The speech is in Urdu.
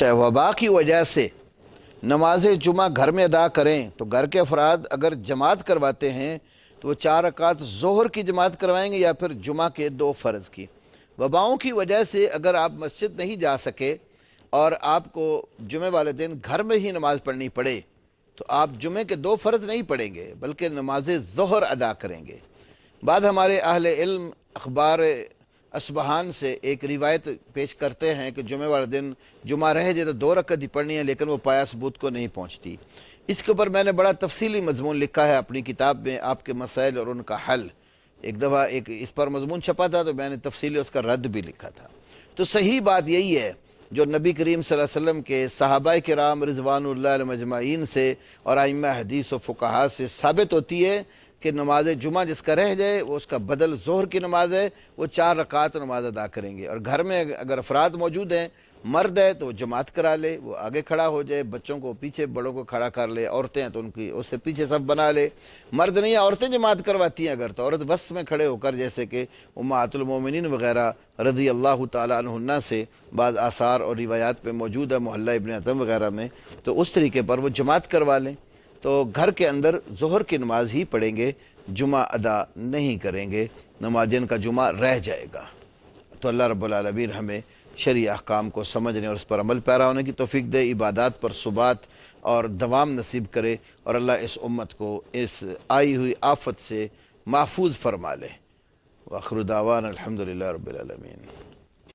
وبا کی وجہ سے نماز جمعہ گھر میں ادا کریں تو گھر کے افراد اگر جماعت کرواتے ہیں تو وہ 4 رکعت ظہر کی جماعت کروائیں گے یا پھر جمعہ کے 2 فرض کی۔ وباؤں کی وجہ سے اگر آپ مسجد نہیں جا سکے اور آپ کو جمعہ والے دن گھر میں ہی نماز پڑھنی پڑے تو آپ جمعہ کے 2 فرض نہیں پڑھیں گے بلکہ نماز ظہر ادا کریں گے۔ بعد ہمارے اہل علم اخبار اصبہان سے ایک روایت پیش کرتے ہیں کہ جمعہ والے دن جمعہ رہ جائے تو 2 رکعت ہی پڑھنی ہے، لیکن وہ پایا ثبوت کو نہیں پہنچتی۔ اس کے اوپر میں نے بڑا تفصیلی مضمون لکھا ہے اپنی کتاب میں، آپ کے مسائل اور ان کا حل۔ ایک دفعہ اس پر مضمون چھپا تھا تو میں نے تفصیلی اس کا رد بھی لکھا تھا۔ تو صحیح بات یہی ہے جو نبی کریم صلی اللہ علیہ وسلم کے صحابہ کرام رضوان اللہ علیہم اجمعین سے اور ائمہ حدیث و فقہاء سے ثابت ہوتی ہے کہ نماز جمعہ جس کا رہ جائے وہ اس کا بدل ظہر کی نماز ہے، وہ 4 رکعت نماز ادا کریں گے۔ اور گھر میں اگر افراد موجود ہیں، مرد ہے تو وہ جماعت کرا لے، وہ آگے کھڑا ہو جائے، بچوں کو پیچھے، بڑوں کو کھڑا کر لے، عورتیں ہیں تو ان کی اس سے پیچھے صف بنا لے۔ مرد نہیں، عورتیں جماعت کرواتی ہیں اگر تو عورت بس میں کھڑے ہو کر، جیسے کہ امہات المومنین وغیرہ رضی اللہ تعالیٰ عنہن سے بعض آثار اور روایات پہ موجود ہے، محلہ ابن عطم وغیرہ میں، تو اس طریقے پر وہ جماعت کروا لیں تو گھر کے اندر ظہر کی نماز ہی پڑھیں گے، جمعہ ادا نہیں کریں گے، نماز جن کا جمعہ رہ جائے گا۔ تو اللہ رب العالمین ہمیں شرعی احکام کو سمجھنے اور اس پر عمل پیرا ہونے کی توفیق دے، عبادات پر ثبات اور دوام نصیب کرے، اور اللہ اس امت کو اس آئی ہوئی آفت سے محفوظ فرما لے۔ وآخر دعوانا الحمدللہ رب العالمین۔